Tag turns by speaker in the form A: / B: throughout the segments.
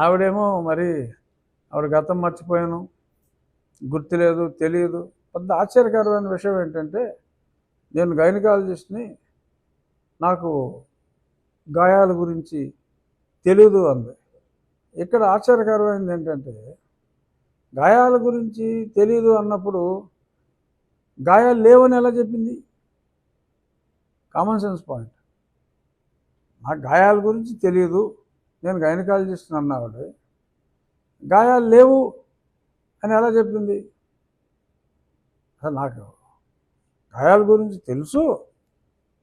A: ఆవిడేమో మరి ఆవిడ గతం మర్చిపోయాను, గుర్తులేదు, తెలియదు. పెద్ద ఆశ్చర్యకరమైన విషయం ఏంటంటే, నేను గైనకాలజిస్ట్ని, నాకు గాయాల గురించి తెలీదు అంది. ఇక్కడ ఆశ్చర్యకరమైనది ఏంటంటే, గాయాల గురించి తెలీదు అన్నప్పుడు గాయాలు లేవని ఎలా చెప్పింది? Common sense point. నాకు గాయాల గురించి తెలియదు, నేను గైనకాలజిస్ట్ని అన్నాడు. గాయాలు లేవు అని ఎలా చెప్పింది? అసలు నాకు గాయాల గురించి తెలుసు,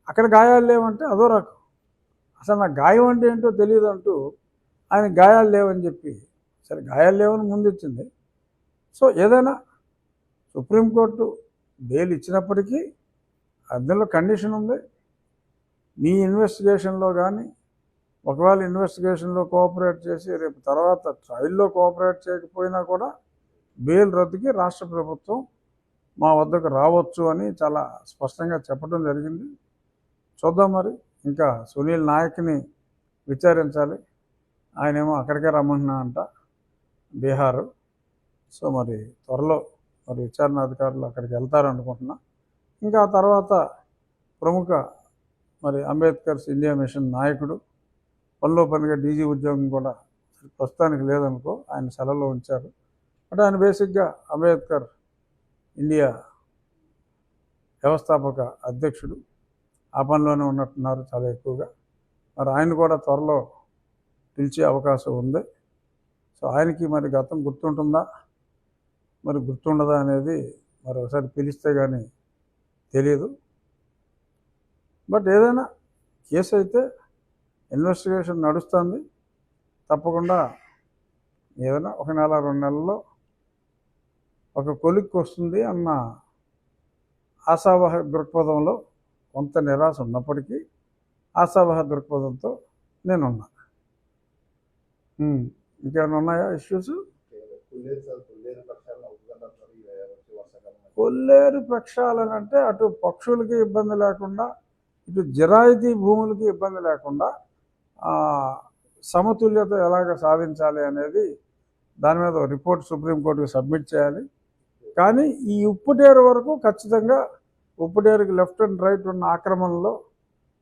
A: అక్కడ గాయాలు లేవంటే అదో రకం. అసలు నాకు గాయం అంటే ఏంటో తెలియదు అంటూ ఆయన గాయాలు లేవని చెప్పి, సరే గాయాలు లేవని ముందు ఇచ్చింది. సో ఏదైనా సుప్రీంకోర్టు బెయిల్ ఇచ్చినప్పటికీ అందులో కండిషన్ ఉంది. మీ ఇన్వెస్టిగేషన్లో కానీ, ఒకవేళ ఇన్వెస్టిగేషన్లో కోఆపరేట్ చేసి రేపు తర్వాత ట్రయల్లో కోఆపరేట్ చేయకపోయినా కూడా బెయిల్ రద్దుకి రాష్ట్ర ప్రభుత్వం మా వద్దకు రావచ్చు అని చాలా స్పష్టంగా చెప్పడం జరిగింది. చూద్దాం మరి. ఇంకా సునీల్ నాయక్ని విచారించాలి. ఆయనేమో అక్కడికే రమ్మంటున్నా అంట, బీహారు. సో మరి త్వరలో మరి విచారణ అధికారులు అక్కడికి వెళ్తారనుకుంటున్నా. ఇంకా తర్వాత ప్రముఖ మరి అంబేద్కర్స్ ఇండియా మిషన్ నాయకుడు, పనిలో పనిగా డీజీ ఉద్యోగం కూడా ప్రస్తుతానికి లేదనుకో, ఆయన సెలవులో ఉంచారు. అంటే ఆయన బేసిక్గా అంబేద్కర్ ఇండియా వ్యవస్థాపక అధ్యక్షుడు, ఆ పనిలోనే ఉన్నట్టున్నారు చాలా ఎక్కువగా. మరి ఆయన కూడా త్వరలో పిలిచే అవకాశం ఉంది. సో ఆయనకి మరి గతం గుర్తుంటుందా, మరి గుర్తుండదా అనేది మరి ఒకసారి పిలిస్తే కానీ తెలియదు. బట్ ఏదైనా కేసు అయితే ఇన్వెస్టిగేషన్ నడుస్తుంది. తప్పకుండా ఏదైనా 1 నెల 2 నెలల్లో ఒక కొలిక్కి వస్తుంది అన్న ఆశావహ దృక్పథంలో కొంత నిరాశ ఉన్నప్పటికీ ఆశావహ దృక్పథంతో నేనున్నా. ఇంకేమైనా ఉన్నాయా ఇష్యూస్? కొల్లేరు ప్రక్షాళనంటే అటు పక్షులకి ఇబ్బంది లేకుండా, ఇటు జిరాయితీ భూములకి ఇబ్బంది లేకుండా సమతుల్యత ఎలాగ సాధించాలి అనేది దాని మీద రిపోర్ట్ సుప్రీంకోర్టుకి సబ్మిట్ చేయాలి. కానీ ఈ ఉప్పుటేరు వరకు ఖచ్చితంగా ఉప్పుటేరుకి లెఫ్ట్ అండ్ రైట్ ఉన్న ఆక్రమణలో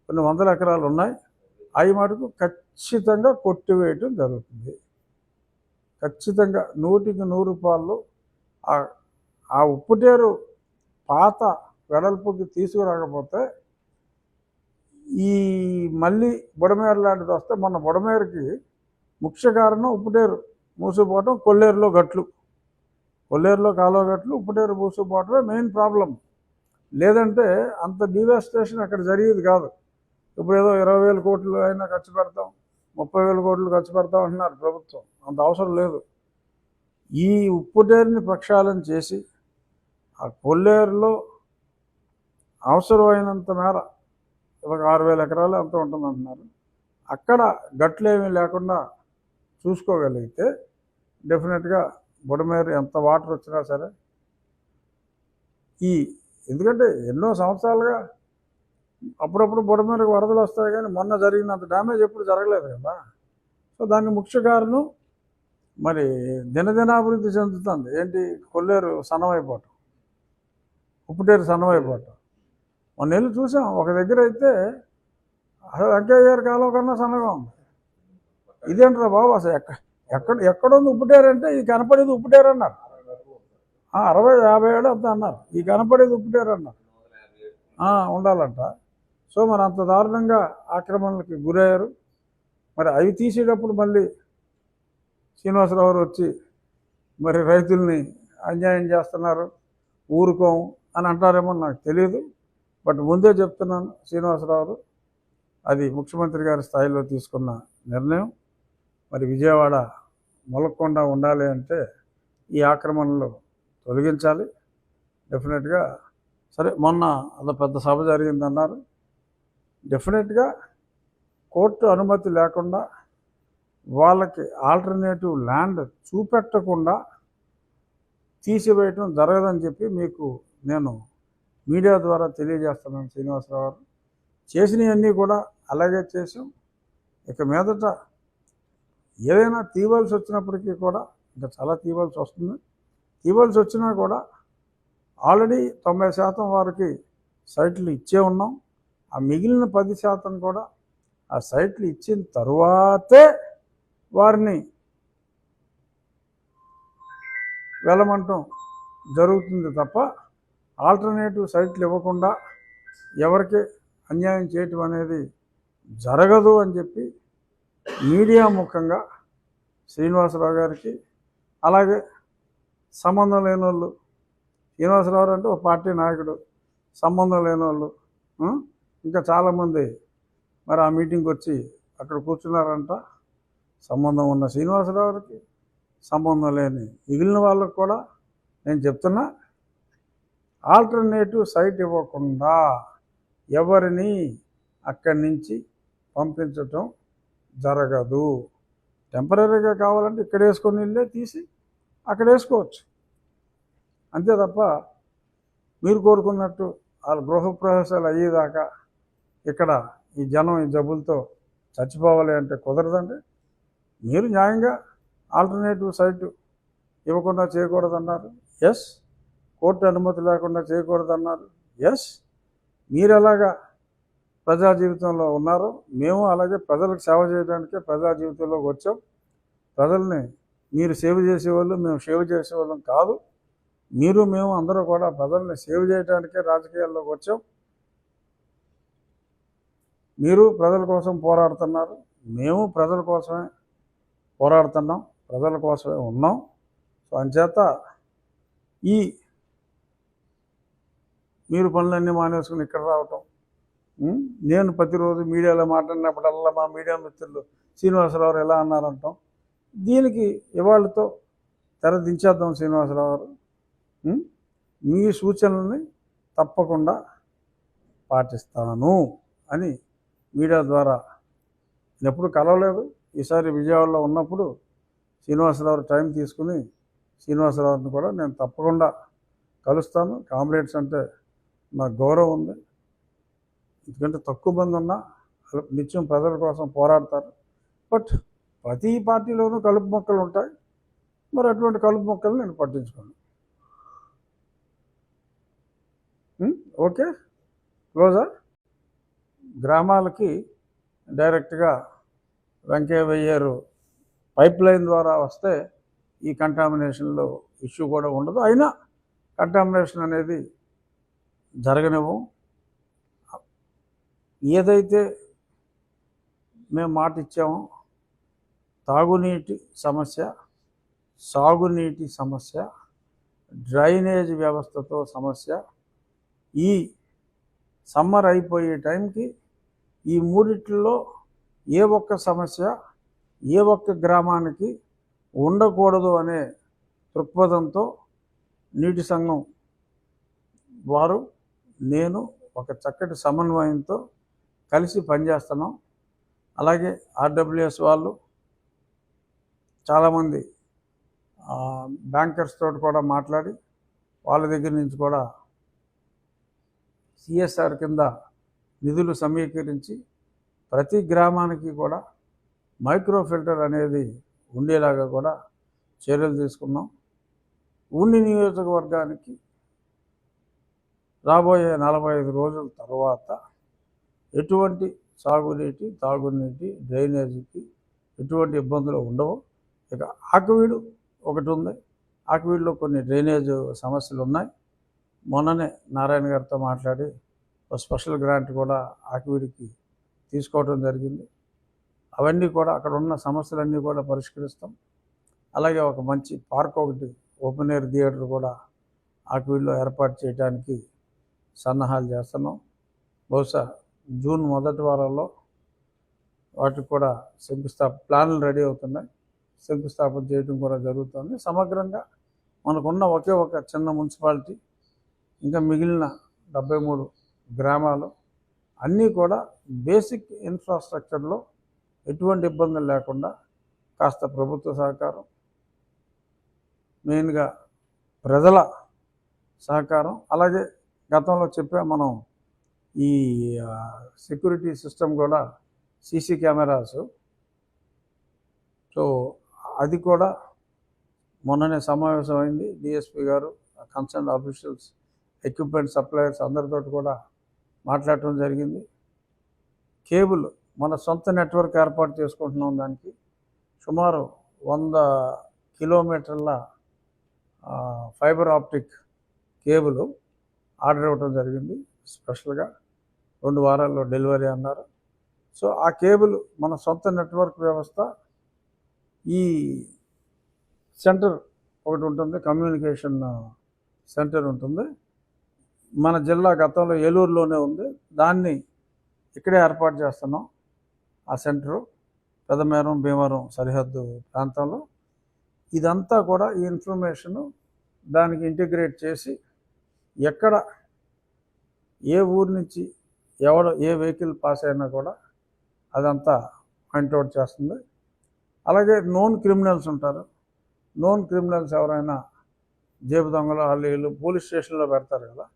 A: కొన్ని 100 ఎకరాలు ఉన్నాయి. అవి మటుకు ఖచ్చితంగా కొట్టివేయటం జరుగుతుంది. ఖచ్చితంగా 100కి 100 రూపాయలు ఆ ఉప్పుటేరు పాత వెడల్పుకి తీసుకురాకపోతే ఈ మళ్ళీ బుడమేరు లాంటిది వస్తే, మొన్న బుడమేరుకి ముఖ్య కారణం ఉప్పుటేరు మూసిపోవటం, కొల్లేరులో గట్లు, కొల్లేరులో కాలువ గట్లు, ఉప్పుటేరు మూసిపోవటమే మెయిన్ ప్రాబ్లం. లేదంటే అంత డివాస్టేషన్ అక్కడ జరిగేది కాదు. ఇప్పుడు ఏదో 20,000 కోట్లు అయినా ఖర్చు పెడతాం, 30,000 కోట్లు ఖర్చు పెడతాం అంటున్నారు ప్రభుత్వం. అంత అవసరం లేదు. ఈ ఉప్పుటేరుని ప్రక్షాళన చేసి ఆ కొల్లేరులో అవసరమైనంత మేర ఒక 6,000 ఎకరాలు అంత ఉంటుందంటున్నారు, అక్కడ గట్లు ఏమీ లేకుండా చూసుకోగలిగితే డెఫినెట్గా బుడమేరు ఎంత వాటర్ వచ్చినా సరే ఎందుకంటే ఎన్నో సంవత్సరాలుగా అప్పుడప్పుడు బుడమేరుకు వరదలు వస్తాయి, కానీ మొన్న జరిగినంత డ్యామేజ్ ఎప్పుడు జరగలేదు కదా. సో దానికి ముఖ్య కారణం మరి దినదినాభివృద్ధి చెందుతుంది. ఏంటి? కొల్లేరు సన్నమైపోవటం, ఉప్పుటేరు సన్నమైపోవటం. మొన్న వెళ్ళి చూసాం, ఒక దగ్గర అయితే అసలు వెంకయ్య గారి కాలం కన్నా సన్నగా ఉంది. ఇదేంట్రా బాబు, అసలు ఎక్కడుంది ఉప్పుటేరు అంటే ఇది కనపడేది ఉప్పుటేరు అన్నారు. 60-50 ఏళ్ళు అంత అన్నారు, ఈ కనపడేది ఉప్పుటేరు అన్నారు. ఉండాలంట. సో మరి అంత దారుణంగా ఆక్రమణలకి గురయ్యారు. మరి అవి తీసేటప్పుడు మళ్ళీ శ్రీనివాసరావు వచ్చి మరి రైతుల్ని అన్యాయం చేస్తున్నారు, ఊరుకోం అని అంటారేమో నాకు తెలియదు. బట్ ముందే చెప్తున్నాను, శ్రీనివాసరావు అది ముఖ్యమంత్రి గారి స్థాయిలో తీసుకున్న నిర్ణయం. మరి విజయవాడ మొలక్కుండా ఉండాలి అంటే ఈ ఆక్రమణలు తొలగించాలి డెఫినెట్గా. సరే, మొన్న అది పెద్ద సభ జరిగిందన్నారు. డెఫినెట్గా కోర్టు అనుమతి లేకుండా వాళ్ళకి ఆల్టర్నేటివ్ ల్యాండ్ చూపెట్టకుండా తీసివేయటం జరగదని చెప్పి మీకు నేను మీడియా ద్వారా తెలియజేస్తున్నాను. శ్రీనివాసరావు గారు చేసినవన్నీ కూడా అలాగే చేసాం. ఇక మీదట ఏదైనా తీయవలసి వచ్చినప్పటికీ కూడా ఇంకా చాలా తీయవలసి వస్తుంది. తీయవలసి వచ్చినా కూడా ఆల్రెడీ 90% వారికి సైట్లు ఇచ్చే ఉన్నాం. ఆ మిగిలిన 10% కూడా ఆ సైట్లు ఇచ్చిన తరువాతే వారిని వెళ్ళమంటం జరుగుతుంది తప్ప ఆల్టర్నేటివ్ సైట్లు ఇవ్వకుండా ఎవరికి అన్యాయం చేయటం అనేది జరగదు అని చెప్పి మీడియా ముఖంగా శ్రీనివాసరావు గారికి, అలాగే సంబంధం లేని వాళ్ళు, శ్రీనివాసరావు అంటే ఒక పార్టీ నాయకుడు, సంబంధం లేని వాళ్ళు ఇంకా చాలామంది మరి ఆ మీటింగ్కి వచ్చి అక్కడ కూర్చున్నారంట. సంబంధం ఉన్న శ్రీనివాసరావుకి, సంబంధం లేని మిగిలిన వాళ్ళకు కూడా నేను చెప్తున్నా, ఆల్టర్నేటివ్ సైట్ ఇవ్వకుండా ఎవరిని అక్కడి నుంచి పంపించటం జరగదు. టెంపరీగా కావాలంటే ఇక్కడ వేసుకొని వెళ్ళే తీసి అక్కడ వేసుకోవచ్చు, అంతే తప్ప మీరు కోరుకున్నట్టు వాళ్ళ గృహప్రవేశాలు అయ్యేదాకా ఇక్కడ ఈ జనం ఈ జబ్బులతో చచ్చిపోవాలి అంటే కుదరదండి. మీరు న్యాయంగా ఆల్టర్నేటివ్ సైటు ఇవ్వకుండా చేయకూడదన్నారు, ఎస్. కోర్టు అనుమతి లేకుండా చేయకూడదన్నారు, ఎస్. మీరు ఎలాగా ప్రజా జీవితంలో ఉన్నారో మేము అలాగే ప్రజలకు సేవ చేయడానికే ప్రజా జీవితంలోకి వచ్చాం. ప్రజల్ని మీరు సేవ చేసేవాళ్ళు, మేము సేవ చేసేవాళ్ళం కాదు. మీరు మేము అందరూ కూడా ప్రజల్ని సేవ చేయడానికే రాజకీయాల్లోకి వచ్చాం. మీరు ప్రజల కోసం పోరాడుతున్నారు, మేము ప్రజల కోసమే పోరాడుతున్నాం, ప్రజల కోసమే ఉన్నాం. సో అంచేత ఈ మీరు పనులన్నీ మానేసుకుని ఇక్కడ రావటం, నేను ప్రతిరోజు మీడియాలో మాట్లాడినప్పుడల్లా మా మీడియా మిత్రులు శ్రీనివాసరావు ఎలా అన్నారంటాం, దీనికి ఇవాళతో తెర దించేద్దాం. శ్రీనివాసరావు గారు మీ సూచనల్ని తప్పకుండా పాటిస్తాను అని మీడియా ద్వారా ఎప్పుడు కలవలేదు. ఈసారి విజయవాడలో ఉన్నప్పుడు శ్రీనివాసరావు టైం తీసుకుని శ్రీనివాసరావుని కూడా నేను తప్పకుండా కలుస్తాను. కామ్రేడ్స్ అంటే నాకు గౌరవం ఉంది, ఎందుకంటే తక్కువ మంది ఉన్నా నిత్యం ప్రజల కోసం పోరాడతారు. బట్ ప్రతి పార్టీలోనూ కలుపు మొక్కలు ఉంటాయి, మరి అటువంటి కలుపు మొక్కలు నేను పట్టించుకోను. ఓకే, క్లోజా. గ్రామాలకి డైరెక్ట్గా వెంకయ్య వెయ్యారు పైప్ లైన్ ద్వారా వస్తే ఈ కంటామినేషన్లో ఇష్యూ కూడా ఉండదు. అయినా కంటామినేషన్ అనేది జరగనివ్వం. ఏదైతే మేము మాట ఇచ్చామో తాగునీటి సమస్య, సాగునీటి సమస్య, డ్రైనేజ్ వ్యవస్థతో సమస్య, ఈ సమ్మర్ అయిపోయే టైంకి ఈ మూడిట్లో ఏ ఒక్క సమస్య ఏ ఒక్క గ్రామానికి ఉండకూడదు అనే దృక్పథంతో నీటి సంఘం వారు నేను ఒక చక్కటి సమన్వయంతో కలిసి పనిచేస్తున్నాం. అలాగే ఆర్డబ్ల్యూఎస్ వాళ్ళు చాలామంది బ్యాంకర్స్ తోటి కూడా మాట్లాడి వాళ్ళ దగ్గర నుంచి కూడా సిఎస్ఆర్ కింద నిధులు సమీకరించి ప్రతి గ్రామానికి కూడా మైక్రో ఫిల్టర్ అనేది ఉండేలాగా కూడా చర్యలు తీసుకున్నాం. ఉండి నియోజకవర్గానికి రాబోయే 45 రోజుల తర్వాత ఎటువంటి సాగునీటి, తాగునీటి, డ్రైనేజీకి ఎటువంటి ఇబ్బందులు ఉండవు. ఇక ఆకువీడు ఒకటి ఉంది, ఆకువీడులో కొన్ని డ్రైనేజ్ సమస్యలు ఉన్నాయి. మొన్ననే నారాయణ గారితో మాట్లాడి ఒక స్పెషల్ గ్రాంట్ కూడా ఆకువీడికి తీసుకోవడం జరిగింది. అవన్నీ కూడా అక్కడ ఉన్న సమస్యలన్నీ కూడా పరిష్కరిస్తాం. అలాగే ఒక మంచి పార్క్ ఒకటి, ఓపెన్ ఎయిర్ థియేటర్ కూడా ఆకువీడులో ఏర్పాటు చేయడానికి సన్నాహాలు చేస్తున్నాం. బహుశా జూన్ మొదటి వారంలో వాటికి కూడా ప్లాన్లు రెడీ అవుతున్నాయి, శంకుస్థాపన చేయడం కూడా జరుగుతుంది. సమగ్రంగా మనకున్న ఒకే ఒక చిన్న మున్సిపాలిటీ, ఇంకా మిగిలిన 73 గ్రామాలు అన్నీ కూడా బేసిక్ ఇన్ఫ్రాస్ట్రక్చర్లో ఎటువంటి ఇబ్బందులు లేకుండా కాస్త ప్రభుత్వ సహకారం, మెయిన్గా ప్రజల సహకారం, అలాగే గతంలో చెప్పా మనం ఈ సెక్యూరిటీ సిస్టమ్ కూడా సీసీ కెమెరాస్ సో అది కూడా మొన్ననే సమావేశం అయింది. డిఎస్పీ గారు, కన్సర్న్ ఆఫీషియల్స్, ఎక్విప్మెంట్ సప్లయర్స్ అందరితో కూడా మాట్లాడటం జరిగింది. కేబుల్ మన సొంత నెట్వర్క్ ఏర్పాటు చేసుకుంటున్నాం. దానికి సుమారు 100 కిలోమీటర్ల ఫైబర్ ఆప్టిక్ కేబుల్ ఆర్డర్ ఇవ్వడం జరిగింది. స్పెషల్గా 2 వారాల్లో డెలివరీ అన్నారు. సో ఆ కేబుల్ మన సొంత నెట్వర్క్ వ్యవస్థ, ఈ సెంటర్ ఒకటి ఉంటుంది, కమ్యూనికేషన్ సెంటర్ ఉంటుంది. మన జిల్లా గతంలో ఏలూరులోనే ఉంది, దాన్ని ఇక్కడే ఏర్పాటు చేస్తున్నాం. ఆ సెంటరు పెదమేరం భీమవరం సరిహద్దు ప్రాంతంలో. ఇదంతా కూడా ఈ ఇన్ఫర్మేషను దానికి ఇంటిగ్రేట్ చేసి ఎక్కడ ఏ ఊరు నుంచి ఏ వెహికల్ పాస్ అయినా కూడా అదంతా పాయింట్అవుట్ చేస్తుంది. అలాగే నోన్ క్రిమినల్స్ ఉంటారు. నోన్ క్రిమినల్స్ ఎవరైనా జేబు దొంగలు వీళ్ళు పోలీస్ స్టేషన్లో పెడతారు కదా,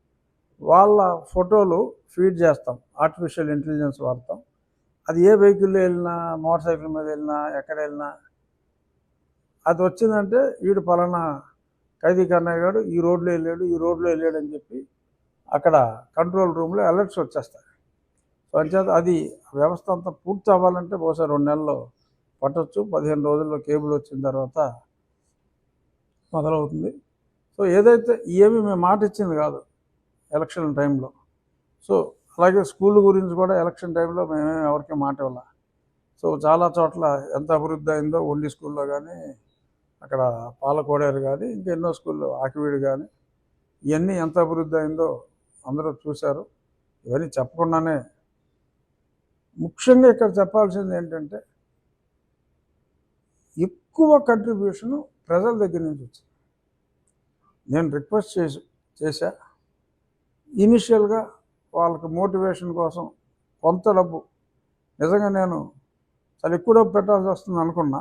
A: వాళ్ళ ఫోటోలు ఫీడ్ చేస్తాం, ఆర్టిఫిషియల్ ఇంటెలిజెన్స్ వాడతాం. అది ఏ వెహికల్లో వెళ్ళినా, మోటార్ సైకిల్ మీద వెళ్ళినా, ఎక్కడ వెళ్ళినా అది వచ్చిందంటే వీడు పలానా ఖైదీ కన్నయ్య గారు ఈ రోడ్లో వెళ్ళాడు అని చెప్పి అక్కడ కంట్రోల్ రూమ్లో అలర్ట్స్ వచ్చేస్తాయి. సో అంచేత అది వ్యవస్థ అంతా పూర్తి అవ్వాలంటే బహుశా 2 నెలలు పట్టొచ్చు. 15 రోజుల్లో కేబుల్ వచ్చిన తర్వాత మొదలవుతుంది. సో ఏదైతే ఏమి మేము మాట ఇచ్చింది కాదు ఎలక్షన్ టైంలో. సో అలాగే స్కూల్ గురించి కూడా ఎలక్షన్ టైంలో మేమేమి ఎవరికి మాట ఇవ్వాలి. సో చాలా చోట్ల ఎంత అభివృద్ధి అయిందో, ఒండి స్కూల్లో కానీ, అక్కడ పాలకోడేరు కానీ, ఇంకెన్నో స్కూల్లో ఆకివీడు కానీ, ఇవన్నీ ఎంత అభివృద్ధి అయిందో అందరూ చూశారు. ఇవన్నీ చెప్పకుండానే ముఖ్యంగా ఇక్కడ చెప్పాల్సింది ఏంటంటే ఎక్కువ కంట్రిబ్యూషను ప్రజల దగ్గర నుంచి వచ్చింది. నేను రిక్వెస్ట్ చేశా ఇనిషియల్గా వాళ్ళకి మోటివేషన్ కోసం కొంత డబ్బు, నిజంగా నేను చాలా ఎక్కువ డబ్బు పెట్టాల్సి వస్తుంది అనుకున్నా,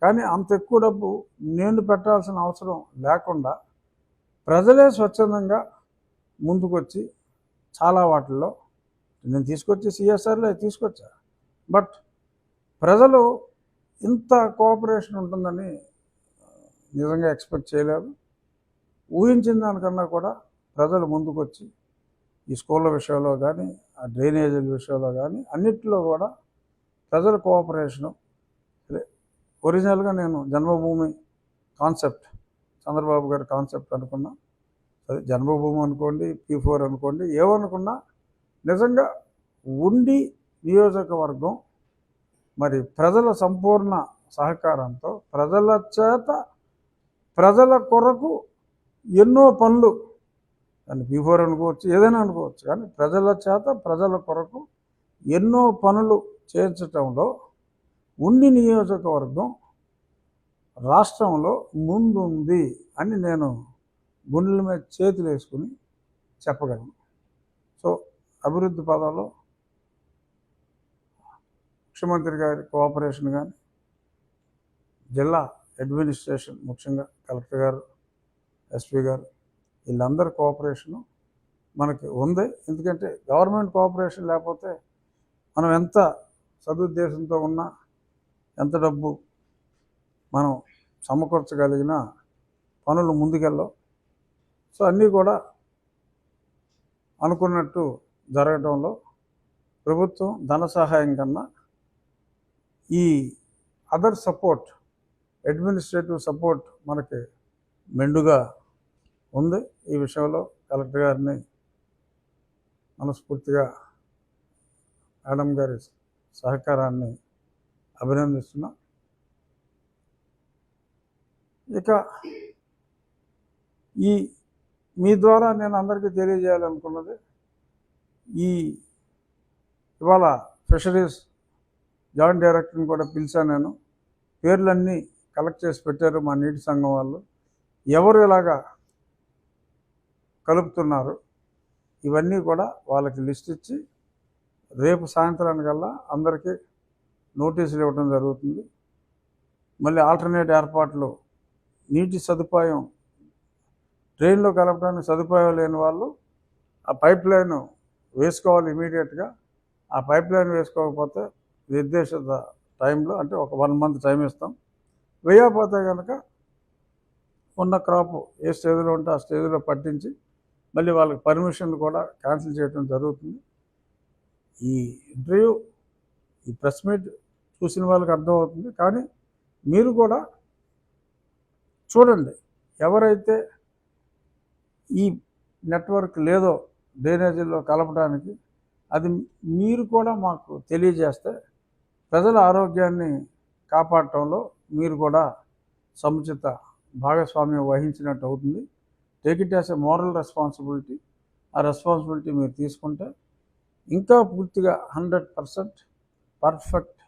A: కానీ అంత ఎక్కువ డబ్బు నేను పెట్టాల్సిన అవసరం లేకుండా ప్రజలే స్వచ్ఛందంగా ముందుకొచ్చి చాలా వాటిల్లో నేను తీసుకొచ్చి సిఎస్ఆర్లో తీసుకొచ్చా. బట్ ప్రజలు ఇంత కోఆపరేషన్ ఉంటుందని నిజంగా ఎక్స్పెక్ట్ చేయలేదు. ఊహించిన దానికన్నా కూడా ప్రజలు ముందుకొచ్చి ఈ స్కూళ్ళ విషయంలో కానీ, ఆ డ్రైనేజీల విషయంలో కానీ అన్నిటిలో కూడా ప్రజల కోఆపరేషను. ఒరిజినల్గా నేను జన్మభూమి కాన్సెప్ట్, చంద్రబాబు గారి కాన్సెప్ట్ అనుకున్నా. అదే జన్మభూమి అనుకోండి, P4 అనుకోండి, ఏమనుకున్నా నిజంగా ఉండి నియోజకవర్గం మరి ప్రజల సంపూర్ణ సహకారంతో ప్రజల చేత ప్రజల కొరకు ఎన్నో పనులు, దాన్ని P4 అనుకోవచ్చు, ఏదైనా అనుకోవచ్చు, కానీ ప్రజల చేత ప్రజల కొరకు ఎన్నో పనులు చేర్చడంలో ఉండి నియోజకవర్గం రాష్ట్రంలో ముందుంది అని నేను గుండెల మీద చేతులు వేసుకుని చెప్పగలను. సో అభివృద్ధి పదంలో ముఖ్యమంత్రి గారి కోఆపరేషన్ కానీ, జిల్లా అడ్మినిస్ట్రేషన్ ముఖ్యంగా కలెక్టర్ గారు, ఎస్పీ గారు, వీళ్ళందరి కోఆపరేషను మనకి ఉంది. ఎందుకంటే గవర్నమెంట్ కోఆపరేషన్ లేకపోతే మనం ఎంత సదుద్దేశంతో ఉన్నా, ఎంత డబ్బు మనం సమకూర్చగలిగిన పనులు ముందుకెళ్ళవు. సో అన్నీ కూడా అనుకున్నట్టు జరగడంలో ప్రభుత్వం ధన సహాయం కన్నా ఈ అదర్ సపోర్ట్, అడ్మినిస్ట్రేటివ్ సపోర్ట్ మనకి మెండుగా ఉంది. ఈ విషయంలో కలెక్టర్ గారిని మనస్ఫూర్తిగా మేడం గారి సహకారాన్ని అభినందిస్తున్నా. ఇక మీ ద్వారా నేను అందరికీ తెలియజేయాలనుకున్నది, ఇవాళ ఫిషరీస్ జాయింట్ డైరెక్టర్ని కూడా పిలిచాను నేను. పేర్లన్నీ కలెక్ట్ చేసి పెట్టారు మా నీటి సంఘం వాళ్ళు. ఎవరు ఇలాగా కలుపుతున్నారు ఇవన్నీ కూడా వాళ్ళకి లిస్ట్ ఇచ్చి రేపు సాయంత్రానికల్లా అందరికీ నోటీసులు ఇవ్వడం జరుగుతుంది. మళ్ళీ ఆల్టర్నేట్ ఏర్పాట్లు, నీటి సదుపాయం, ట్రైన్లో కలపడానికి సదుపాయం లేని వాళ్ళు ఆ పైప్ లైన్ వేసుకోవాలి ఇమీడియట్గా. ఆ పైప్ లైన్ వేసుకోకపోతే నిర్దేశిత టైంలో, అంటే ఒక 1 మంత్ టైం ఇస్తాం. వేయకపోతే కనుక ఉన్న క్రాప్ ఏ స్టేజ్లో ఉంటే ఆ స్టేజ్లో పట్టించి మళ్ళీ వాళ్ళకి పర్మిషన్ కూడా క్యాన్సిల్ చేయడం జరుగుతుంది. ఈ ఇంటర్వ్యూ, ఈ ప్రెస్ మీట్ చూసిన వాళ్ళకి అర్థమవుతుంది. కానీ మీరు కూడా చూడండి, ఎవరైతే ఈ నెట్వర్క్ లేదో డ్రైనేజీల్లో కలపడానికి, అది మీరు కూడా మాకు తెలియజేస్తే ప్రజల ఆరోగ్యాన్ని కాపాడటంలో మీరు కూడా సముచిత భాగస్వామ్యం వహించినట్టు అవుతుంది. Take it as a moral responsibility. ఆ రెస్పాన్సిబిలిటీ మీరు తీసుకుంటే ఇంకా పూర్తిగా 100% పర్ఫెక్ట్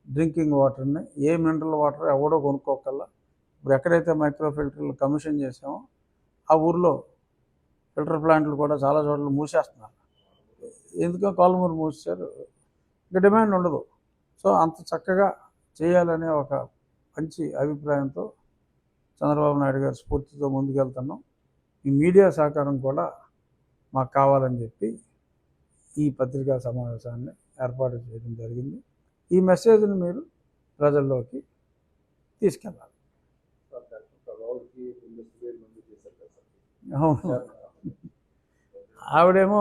A: డ్రింకింగ్ వాటర్ని, ఏ మినరల్ వాటర్ ఎవడో కొనుక్కోకల్లా. ఇప్పుడు ఎక్కడైతే మైక్రో ఫిల్టర్లు కమిషన్ చేసామో ఆ ఊర్లో ఫిల్టర్ ప్లాంట్లు కూడా చాలా చోట్ల మూసేస్తున్నారు. ఎందుకో కాలుమూరు మూసారు, ఇంకా డిమాండ్ ఉండదు. సో అంత చక్కగా చేయాలనే ఒక మంచి అభిప్రాయంతో చంద్రబాబు నాయుడు గారి స్ఫూర్తితో ముందుకెళ్తున్నాం. ఈ మీడియా సహకారం కూడా మాకు కావాలని చెప్పి ఈ పత్రికా సమావేశాన్ని ఏర్పాటు చేయడం జరిగింది. ఈ మెసేజ్ని మీరు ప్రజల్లోకి తీసుకెళ్ళాలి. అవును, ఆవిడేమో